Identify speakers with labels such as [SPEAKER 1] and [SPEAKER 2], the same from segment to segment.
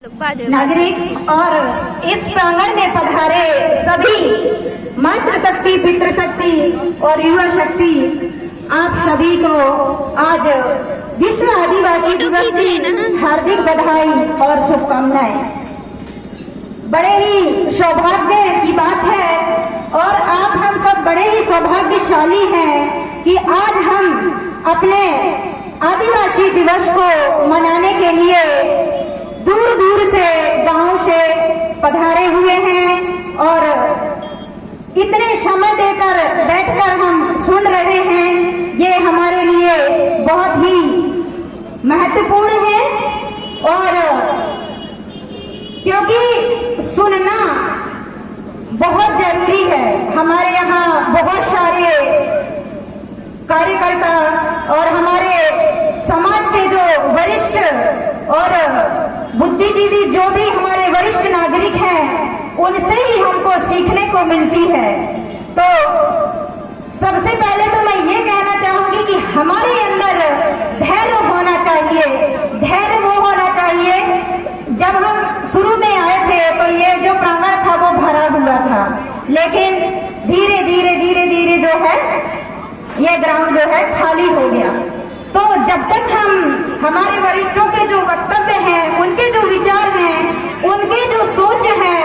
[SPEAKER 1] नागरिक और इस प्रांगण में पधारे सभी मातृशक्ति, पितृशक्ति और युवा शक्ति, आप सभी को आज विश्व आदिवासी दिवस की हार्दिक बधाई और शुभकामनाएं। बड़े ही सौभाग्य की बात है और आप हम सब बड़े ही सौभाग्यशाली हैं कि आज हम अपने आदिवासी दिवस को मनाने के लिए दूर दूर से, गांव से पधारे हुए हैं और इतने समय देकर बैठकर हम सुन रहे हैं। ये हमारे लिए बहुत ही महत्वपूर्ण है और क्योंकि सुनना बहुत जरूरी है। हमारे यहाँ बहुत सारे कार्यकर्ता और हमारे समाज के जो वरिष्ठ और बुद्धिजीवी, जो भी हमारे वरिष्ठ नागरिक हैं, उनसे ही हमको सीखने को मिलती है। तो सबसे पहले तो मैं ये कहना चाहूंगी कि हमारे अंदर धैर्य होना चाहिए। धैर्य वो होना चाहिए, जब हम शुरू में आए थे तो ये जो प्रांगण था वो भरा हुआ था, लेकिन धीरे धीरे धीरे धीरे जो है ये ग्राउंड जो है खाली हो गया। तो जब तक हम हमारे वरिष्ठों के जो वक्तव्य हैं, उनके जो विचार हैं, उनके जो सोच है,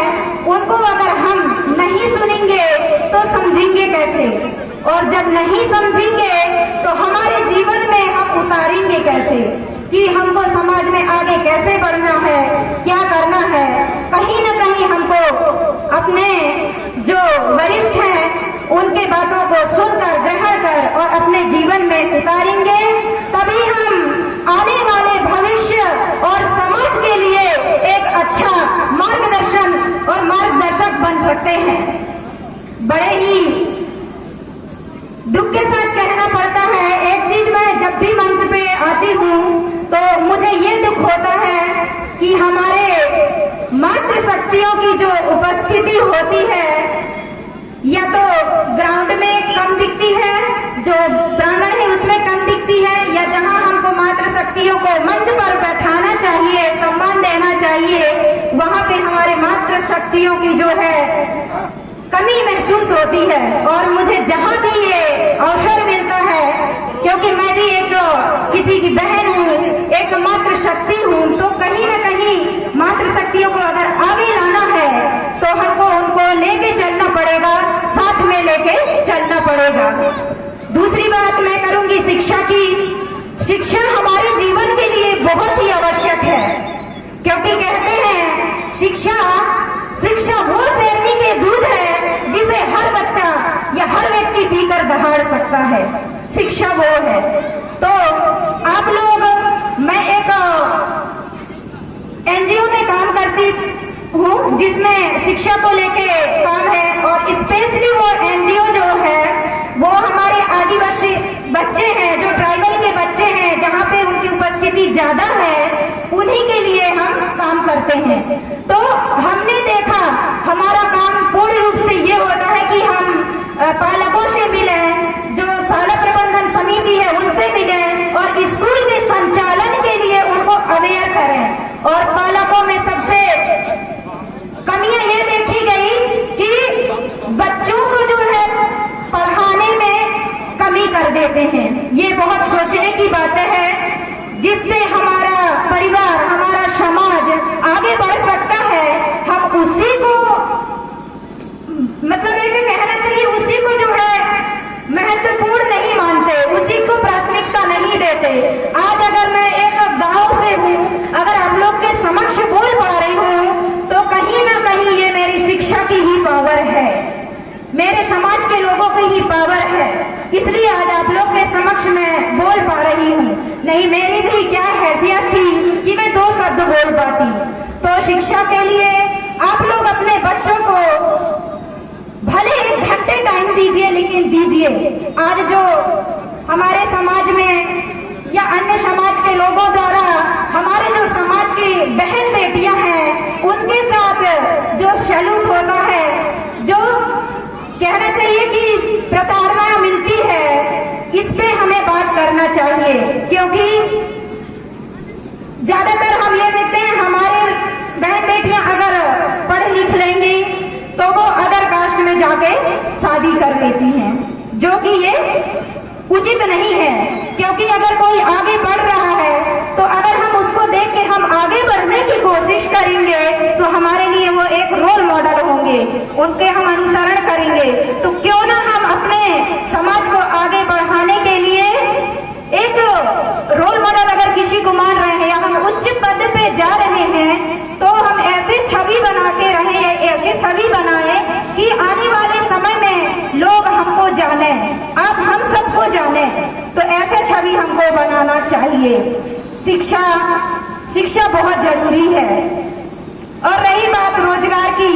[SPEAKER 1] उनको अगर हम नहीं सुनेंगे तो समझेंगे कैसे, और जब नहीं समझेंगे तो हमारे जीवन में हम उतारेंगे कैसे कि हमको समाज में आगे कैसे बढ़ना है, क्या करना है। कहीं न कहीं हमको अपने जो वरिष्ठ हैं उनके बातों को सुनकर, ग्रहण कर और अपने जीवन में उतारेंगे, तभी हम आने वाले भविष्य और समाज के लिए एक अच्छा मार्गदर्शन और मार्गदर्शक बन सकते हैं। बड़े ही दुख के साथ कहना पड़ता है, एक चीज मैं जब भी मंच पे आती हूँ तो मुझे ये दुख होता है कि हमारे मातृशक्तियों की जो उपस्थिति होती है या तो ग्राउंड में कम दिखती है, जो प्रांगण है उसमें कम दिखती है, या जहां हमको मातृशक्तियों को मंच पर बैठाना चाहिए, सम्मान देना चाहिए, वहां पे हमारे मातृशक्तियों की जो है कमी महसूस होती है। और मुझे जहां भी ये अवसर मिलता है, क्योंकि मैं भी एक किसी की बहन हूँ, एक मातृशक्ति हूँ, तो कहीं न कहीं मातृशक्तियों को अगर आगे लाना है तो हमको उनको लेके चलना पड़ेगा, साथ में लेके चलना पड़ेगा। दूसरी बात मैं करूंगी शिक्षा की। शिक्षा हमारे जीवन के लिए बहुत ही आवश्यक है, क्योंकि कहते हैं शिक्षा वो शेरनी के दूध है जिसे हर बच्चा या हर व्यक्ति पीकर दहाड़ सकता है। शिक्षा वो है। तो आप लोग, मैं एक एनजीओ में काम करती हूँ जिसमें शिक्षा को लेके काम है, और स्पेशली वो एनजीओ जो है वो हमारे आदिवासी बच्चे हैं, जो ट्राइबल के बच्चे हैं, जहाँ पे उनकी उपस्थिति ज्यादा है, उन्हीं के लिए हम काम करते हैं। तो हमने देखा हमारा काम पूर्ण रूप से ये होता है कि हम पालकों से मिले, जो शाला प्रबंधन समिति है उनसे मिले और स्कूल के संचालन के लिए उनको अवेयर करें। और पालकों में सबसे कमियां ये देखी गई कि बच्चों को जो है पढ़ाने में कमी कर देते हैं। ये बहुत सोचने की बात है, जिससे हमारा परिवार, हमारा समाज आगे बढ़ सकता है। हम उसी को मतलब ये कहना चाहिए, उसी को जो है महत्वपूर्ण नहीं मानते, उसी को प्राथमिकता नहीं देते। आज अगर मैं एक गांव से हूँ, अगर आप लोग के समक्ष बोल पा रही हूँ, तो कहीं ना कहीं ये मेरी शिक्षा की ही पावर है, मेरे समाज के लोगों की ही पावर है, इसलिए आज आप लोग के समक्ष मैं बोल पा रही हूँ। नहीं मेरी भी क्या हैसियत थी कि मैं 2 शब्द बोल पाती। तो शिक्षा के लिए आप लोग अपने बच्चों को भले 1 घंटे टाइम दीजिए, लेकिन दीजिए। आज जो हमारे समाज में या अन्य समाज के लोगों द्वारा हमारे जो समाज की बहन बेटियां हैं, उनके साथ जो सलूक होता है, जो कहना चाहिए कि प्रताड़ना मिलती है, इस पे हमें बात करना चाहिए। क्योंकि ज्यादातर हम ये देखते हैं हमारे शादी कर लेती हैं, जो कि ये उचित नहीं है। क्योंकि अगर कोई आगे बढ़ रहा है तो अगर हम उसको देख के हम आगे बढ़ने की कोशिश करेंगे तो हमारे लिए वो एक रोल मॉडल होंगे, उनके हम अनुसरण करेंगे। तो क्यों ना हम अपने समाज को आगे बढ़ाने के लिए एक रोल मॉडल अगर किसी को मान रहे हैं या हम उच्च पद पे जा रहे हैं तो हम ऐसी छवि बनाते रहे, ऐसी छवि बनाए कि आने वाले समय में लोग हमको जाने, आप हम सबको जाने। तो ऐसे छवि हमको बनाना चाहिए। शिक्षा बहुत जरूरी है। और रही बात रोजगार की,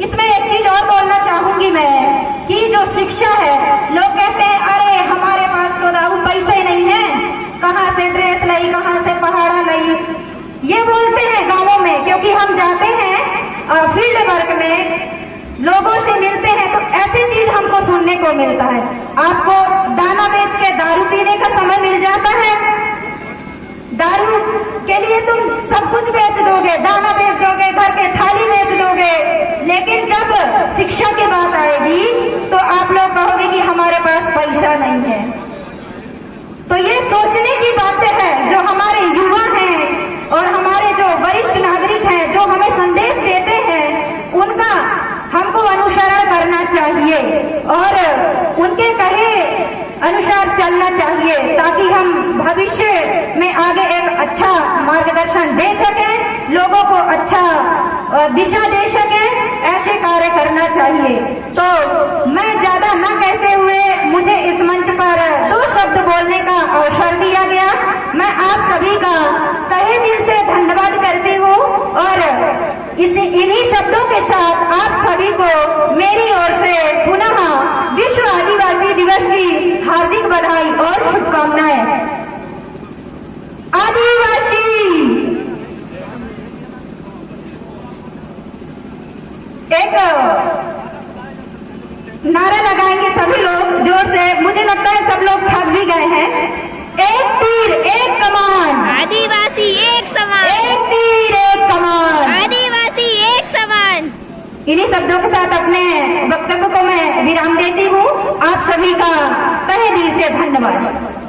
[SPEAKER 1] इसमें एक चीज और बोलना चाहूंगी मैं कि जो शिक्षा है, लोग कहते हैं अरे हमारे पास तो लाहू पैसे नहीं है, कहाँ से ड्रेस लाई, कहाँ से पहाड़ा लाई, ये बोलते हैं गांवों में। क्योंकि हम जाते हैं फील्ड वर्क में, लोगों से मिलते हैं तो ऐसी चीज हमको सुनने को मिलता है, आपको दाना बेच के दारू पीने का समय मिल जाता है, दारू के लिए तुम सब कुछ बेच दोगे, दाना बेच दोगे, घर के थाली बेच दोगे, लेकिन जब शिक्षा की बात आएगी तो आप लोग कहोगे कि हमारे पास पैसा नहीं है। तो ये सोचने की बातें हैं जो हमारे युवा हैं और हमारे जो वरिष्ठ नागरिक हैं, जो हमें संदेश देते हैं, उनका हमको अनुसरण करना चाहिए और उनके कहे अनुसार चलना चाहिए, ताकि हम भविष्य में आगे एक अच्छा मार्गदर्शन दे सकें, लोगों को अच्छा दिशा दे सकें। ऐसे कार्य करना चाहिए। तो मैं ज्यादा न कहते हुए मुझे इस मंच पर 2 शब्द बोलने का अवसर दिया गया। मैं आप सभी का तहे दिल से धन्यवाद करती हूँ और इन्हीं शब्दों के साथ आप सभी को मेरी ओर से पुनः विश्व आदिवासी दिवस की हार्दिक बधाई और शुभकामनाएं। आदिवासी एक नारा लगाएंगे सभी लोग जोर से। मुझे लगता है सब लोग थक भी गए हैं। एक तीर एक कमान,
[SPEAKER 2] आदिवासी एक समान,
[SPEAKER 1] एक तीर एक कमान,
[SPEAKER 2] आदिवासी एक समान।
[SPEAKER 1] इन्हीं शब्दों के साथ अपने वक्तव्य को मैं विराम देती हूँ। आप सभी का तहे दिल से धन्यवाद।